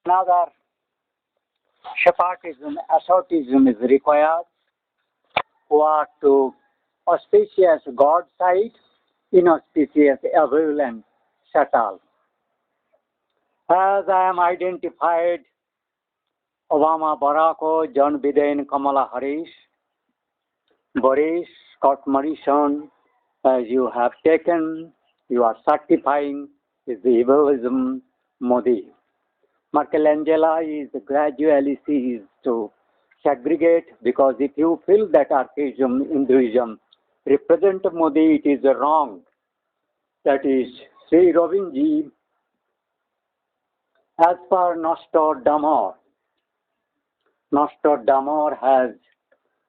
Another separatism, asceticism is required, who are to auspicious God side, inauspicious evil and Satan. As I am identified, Obama, Barack, John Biden, Kamala Harris, Boris, Scott Morrison, as you have taken, you are certifying is the evilism Modi. Michelangelo is gradually sees to segregate, because if you feel that archaism, Hinduism represent Modi, it is wrong. That is, Sri Robinji, as per Nostradamus has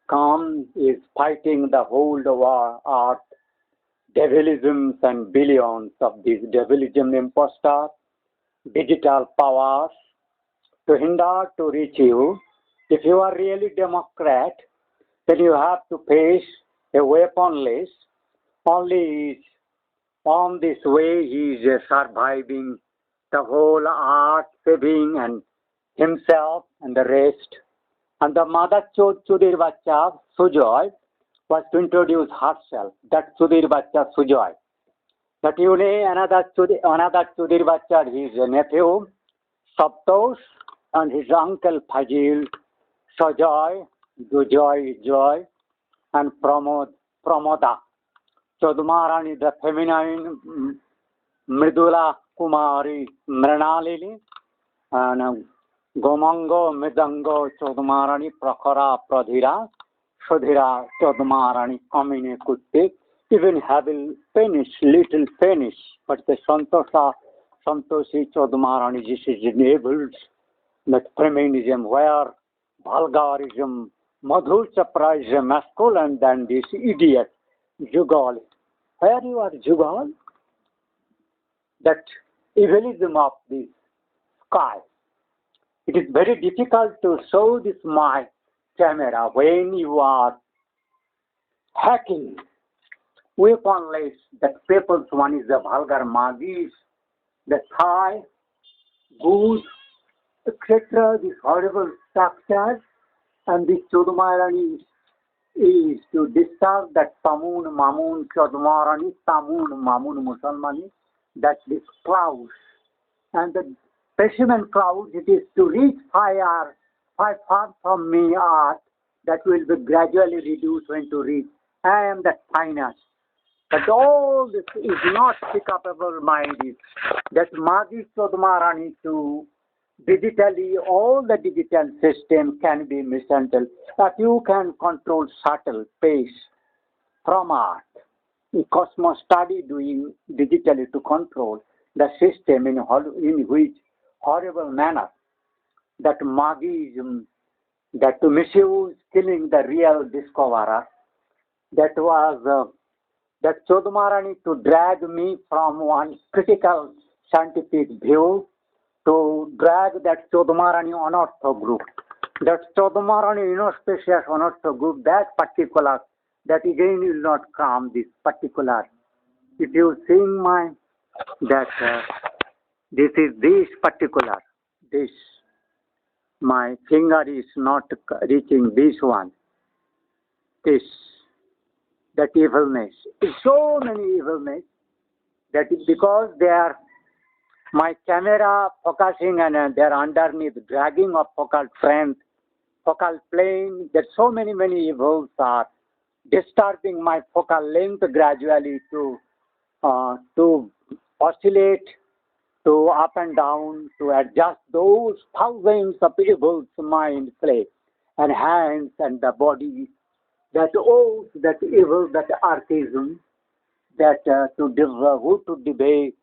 come, is fighting the whole earth, devilisms and billions of these devilism imposters, digital powers to hinder to reach you. If you are really Democrat, then you have to face a weaponless. Only on this way he is surviving the whole earth, saving and himself and the rest. And the mother Sudhir Bachcha, Sujoy, was to introduce herself. That Sudhir Bachcha, Sujoy. That you know, another Sudhir Bachcha, his nephew, Saptosh, and his uncle Fazil, Sajoy, Dujoy, Joy, and Pramoda. Chodmarani, the feminine, Mridula Kumari, Mrinalini, and Gomango, Midango, Chodmarani, Prakhara, Pradhira, Sudhira, Chodmarani, Amine Kutte, even having Finnish, little Finnish, but the Santoshi Chodmarani, this is enabled that feminism, where vulgarism, Madhur Chapra is a masculine than this idiot, Jugal. Where you are Jugal? That evilism of the sky. It is very difficult to show this my camera when you are hacking weaponless. That people's one is the vulgar magis, the thigh, goose, etc. These horrible structures, and this Chodmarani is to disturb that Tamun, Mamun, Chodmarani, Tamun, Mamun, Musalmani, that this cloud. And the specimen cloud, it is to reach far from me earth, that will be gradually reduced when to reach. I am the finest. But all this is not pick upable mind. That Magi Chodmarani to digitally, all the digital system can be misunderstood. That you can control subtle pace from art. In Cosmos study doing digitally to control the system in which horrible manner that magism, that to misuse, killing the real discoverer, that was that Chodmarani to drag me from one critical scientific view to drag that Chodmarani unortho group. That Chodmarani inauspicious unortho group, that particular, that again will not come this particular. If you think my, that this is this particular, this, my finger is not reaching this one, this, that evilness. So many evilness, that is because they are, my camera focusing and they're underneath dragging of focal plane, that so many evils are disturbing my focal length gradually to oscillate, to up and down, to adjust those thousands of evils mind play, and hands and the body, that oh, that evil, that archaism, that to debate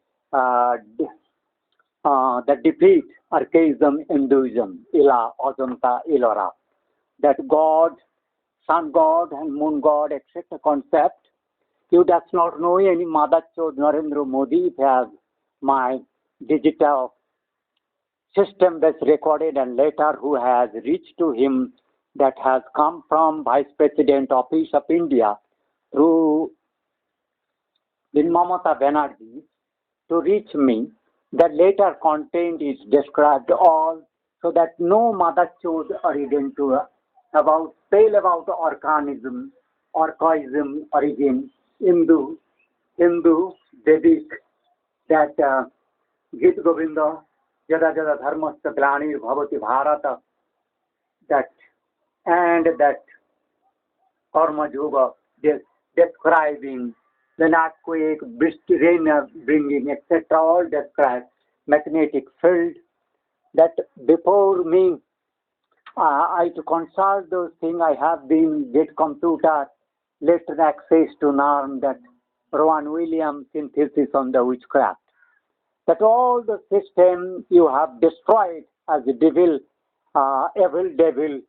the defeat archaism, Hinduism, Ila, Ajanta, Ilora, that God, Sun God and Moon God, etc. concept. You does not know any Mother Chod Narendra Modi has my digital system that's recorded, and later who has reached to him, that has come from Vice President Office of India through Mamata Banerjee to reach me, The later content is described all, so that no mother chose origin to about tale about organism, archaism, origin, Hindu, Vedic, that Gita Govinda, Jada Jada Dharmastha Glanir Bhavati Bharata, that and that Karma Yoga describing the earthquake, rain bringing, etc. All describe magnetic field. That before me, I to consult those things. I have been get computer, later access to norm that Rowan Williams synthesis on the witchcraft. That all the system you have destroyed as a devil, evil devil.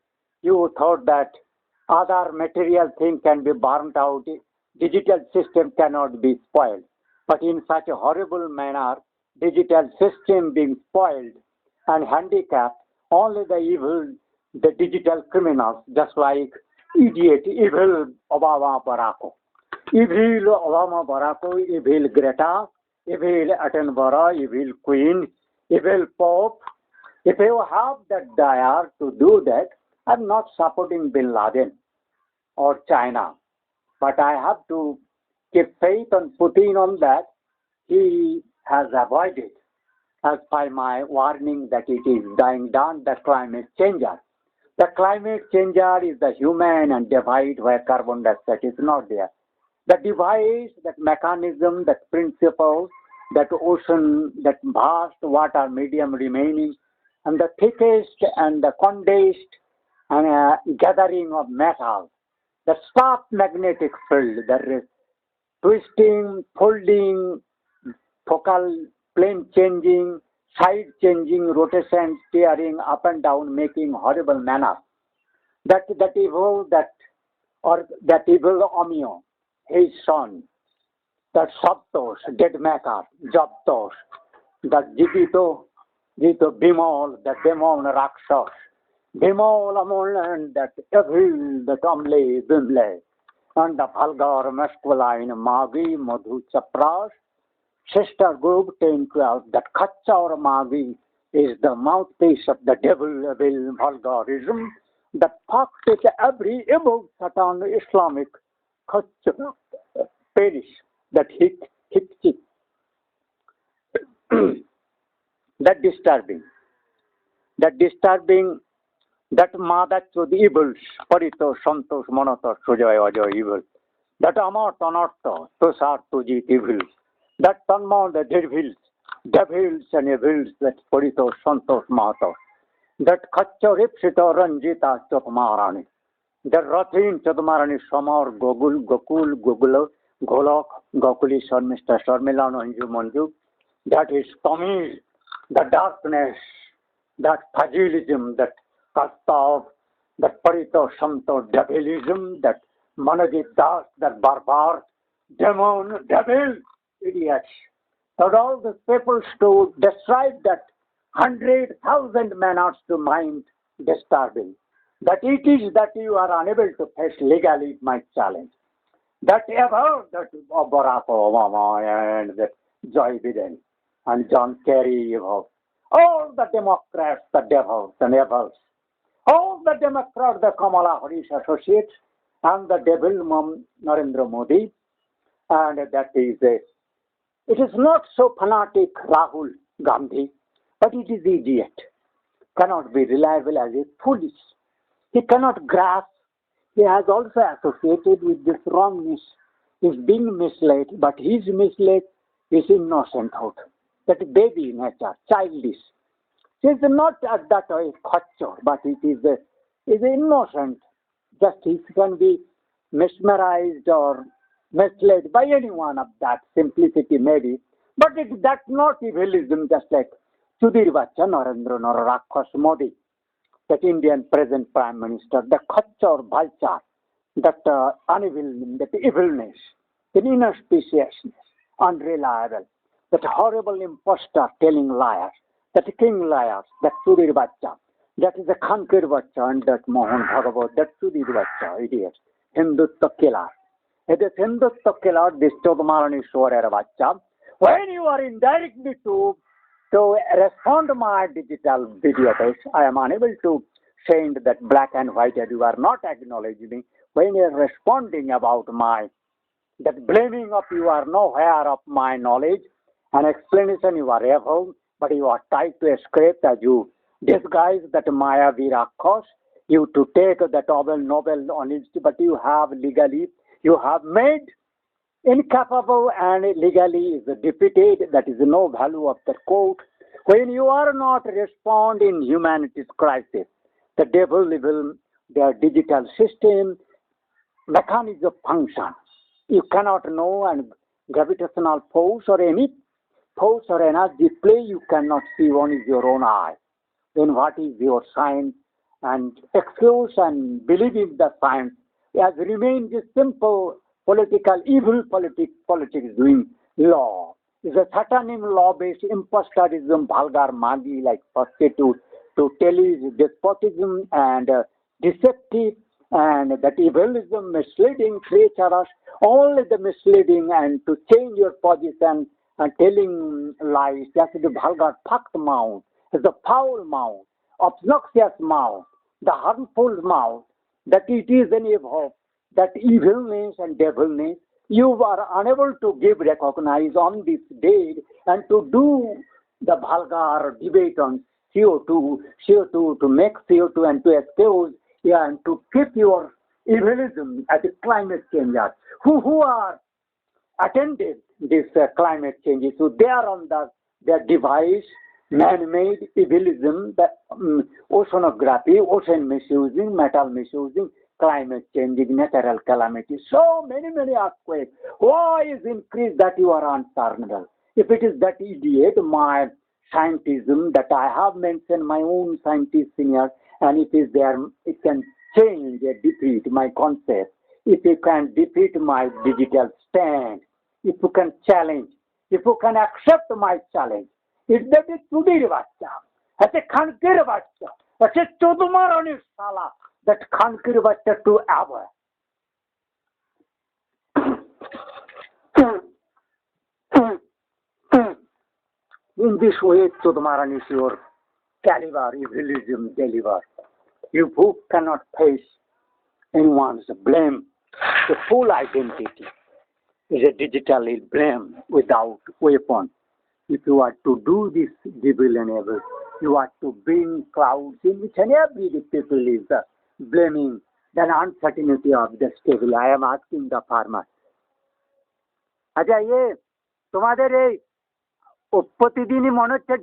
You thought that other material thing can be burnt out, digital system cannot be spoiled. But in such a horrible manner, digital system being spoiled and handicapped, only the evil, the digital criminals, just like idiot, evil Obama Barako. Evil Obama Barako, evil Greta, evil Attenborough, evil Queen, evil Pope. If you have that desire to do that, I'm not supporting Bin Laden or China, but I have to keep faith on Putin on that. He has avoided, as by my warning that it is dying down, the climate changer. The climate changer is the human and divide where carbon dioxide is not there. The device, that mechanism, that principle, that ocean, that vast water medium remaining, and the thickest and the condensed and gathering of metal, the sharp magnetic field, the twisting, folding, focal plane changing, side changing, rotation, steering up and down, making horrible manner. That evil, that evil Omeo, his son, that Saptos, dead maker, Japtos, that Jito Bimol, that demon Rakshas, Bimol Amol, and that evil, that Amle, Bimle, and the vulgar masculine Magi, Madhu Chapras, sister group 10, 12, that Kacha or Magi is the mouthpiece of the devil, evil, vulgarism, that fucked it every evil Satan Islamic Kacha perish, that hit, that disturbing, that mother to the evils, Parito, Santos, Monotos, Sujoy, Ojo evil, that Amar Tonato, Tosar Tuji evil, that Tanma the devils and evils, that Parito, Santos, Mato, that Kacho Ripsito Ranjita Chokmarani, that Rathin Chokmarani Samar, Gokul, Golok, Gokuli, Mr. Sharmilano, and Jumanju, that is Tommy, the darkness, that fagilism, that Kastav, that Parito Santo devilism, that Manajit Das, that barbar, demon, devil, idiots. That all the people to describe that 100,000 manners to mind disturbing. That it is that you are unable to face legally my challenge. That ever that Barack Obama and that Joe Biden and John Kerry, all the Democrats, the devils and evils, all the Democrats, the Kamala Harris associates, and the devil mom Narendra Modi, and that is it is not so fanatic Rahul Gandhi, but it is idiot, cannot be reliable as a foolish. He cannot grasp. He has also associated with this wrongness. He is being misled, but his misled is innocent thought. That baby nature, childish. He is not at that way culture, but it is innocent. Just he can be mesmerized or misled by anyone of that simplicity maybe. But that's not evilism, just like Sudhir Bachchan, Narendra Rakhas Modi, that Indian present Prime Minister, the Khachar Bhalchar, that that evilness, the inauspiciousness, unreliable, that horrible impostor telling liars, that king liars, that Sudhir Bachchan, that is the Khankir Bachchan, and that Mohan Bhagavat, that Sudhir Bachchan, idiot, Hindutva killer. It is Hindutva killer, this Chodmarani Shorer Bachchan. When you are indirectly to To respond to my digital videos, I am unable to send that black and white that you are not acknowledging me. When you are responding about my, that blaming of you are nowhere of my knowledge and explanation you are able, but you are tied to a script as you disguise that Maya Virakos, you to take that novel honesty, but you have legally, you have made incapable and legally is defeated. That is no value of the court. When you are not respond in humanity's crisis, the devil will, their digital system, mechanism function. You cannot know and gravitational force or any force or energy play you cannot see on is your own eye. Then what is your science and excuse and believe in the science has remained a simple political evil politics doing law. Is a satanism law-based imposterism, vulgar magi like prostitute, to tele despotism and deceptive and that evilism, misleading creatures, only the misleading and to change your position and telling lies. That's the vulgar fucked mouth, the foul mouth, obnoxious mouth, the harmful mouth, that it is any of that evilness and devilness. You are unable to give recognize on this day and to do the vulgar debate on CO2 to make CO2 and to excuse and to keep your evilism as a climate change. Who are attended this climate change? So they are on their device, man-made evilism, the oceanography, ocean misusing, metal misusing, climate changing, natural calamity, so many earthquakes. Why is increased that you are unfathomable? If it is that idiot, my scientism that I have mentioned my own scientist senior, and it is there, it can change, defeat my concept. If you can defeat my digital stand, if you can challenge, if you can accept my challenge, it's that it's today bacha. As a khankir bacha. As a chodumarani sala. That khankir bacha to ever. In this way, Chodumarani is your caliber, evilism deliver. You who cannot face anyone's blame, the full identity is a digital blame without weapon. If you are to do this devil and evil, you are to bring clouds in which and every people is blaming the uncertainty of the stable. I am asking the farmer. আচ্ছা তোমাদের এই প্রতিদিনই মনে হচ্ছে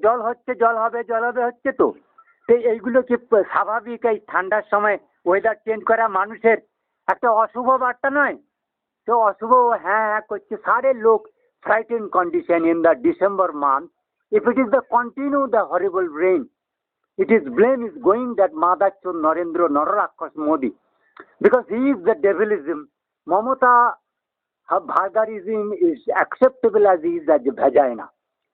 জল হবে হচ্ছে তো এইগুলো কি স্বাভাবিক? এই ঠান্ডার সময় ওয়েদার চেঞ্জ করা মানুষের একটা অশুভ বার্তা নয়? তো অশুভ হ্যাঁ করছে সারে লোক frightened condition in the December month. If it is the continue the horrible rain, it is blame is going that Madachur Narendra Nararakos Modi, because he is the devilism. Mamata Bhargarism is acceptable as he is as a vagina.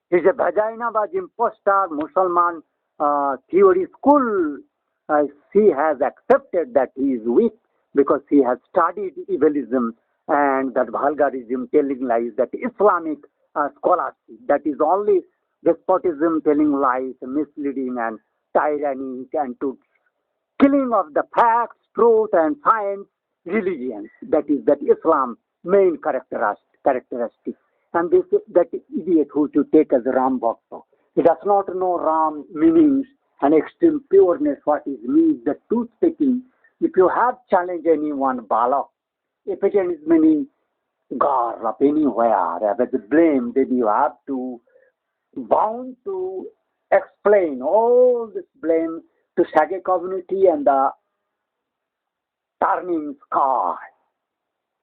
He is a vagina was impostor Musalman theory school. She has accepted that he is weak because he has studied evilism and that vulgarism telling lies, that Islamic scholarship, that is only despotism telling lies, misleading and tyranny and to killing of the facts, truth and science, religions. That is that Islam main characteristic. And this that idiot who to take as Ram Bhakta, he does not know Ram meanings and extreme pureness, what is means, the truth speaking. If you have challenged anyone, Balak, if it is meaning God of anywhere, with the blame, then you have to bound to explain all this blame to Sage community and the turning sky.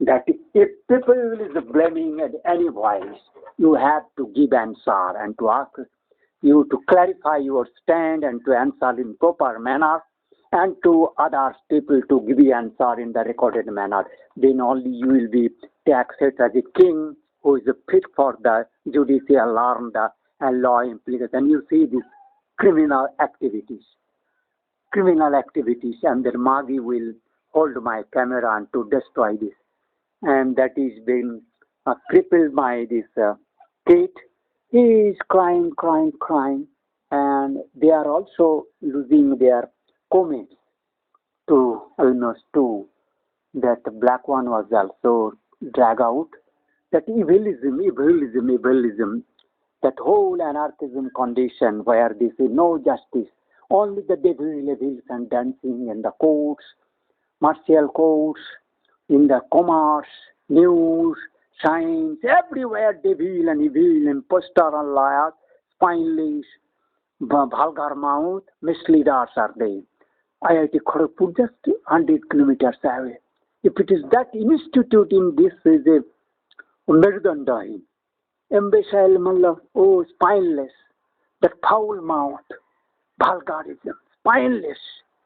That if people is blaming at any voice, you have to give answer and to ask you to clarify your stand and to answer in proper manner, and to other people to give the answer in the recorded manner. Then only you will be accepted as a king who is fit for the judicial learn the and law implications. And you see these criminal activities, and then Magi will hold my camera and to destroy this. And that is being crippled by this kid He is crying, crying, crying, and they are also losing their comments to almost two. That black one was also drag out. That evilism, evilism, evilism, that whole anarchism condition where there is no justice, only the devils and dancing in the courts, martial courts, in the commerce, news, science, everywhere devil and evil, impostor and liar, spineless, vulgar mouth, misleaders are there. IIT Kharagpur just 100 kilometers away. If it is that institute in this is a Merdandai, imbecile, mallah, oh, spineless, that foul mouth, vulgarism, spineless.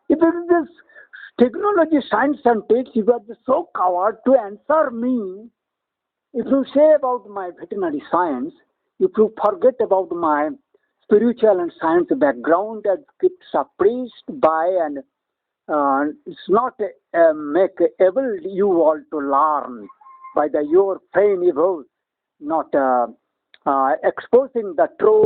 If it is this technology, science and tech, you are so coward to answer me. If you say about my veterinary science, if you forget about my spiritual and science background that kept suppressed by and it's not make able you all to learn by the your pain evil, not exposing the truth.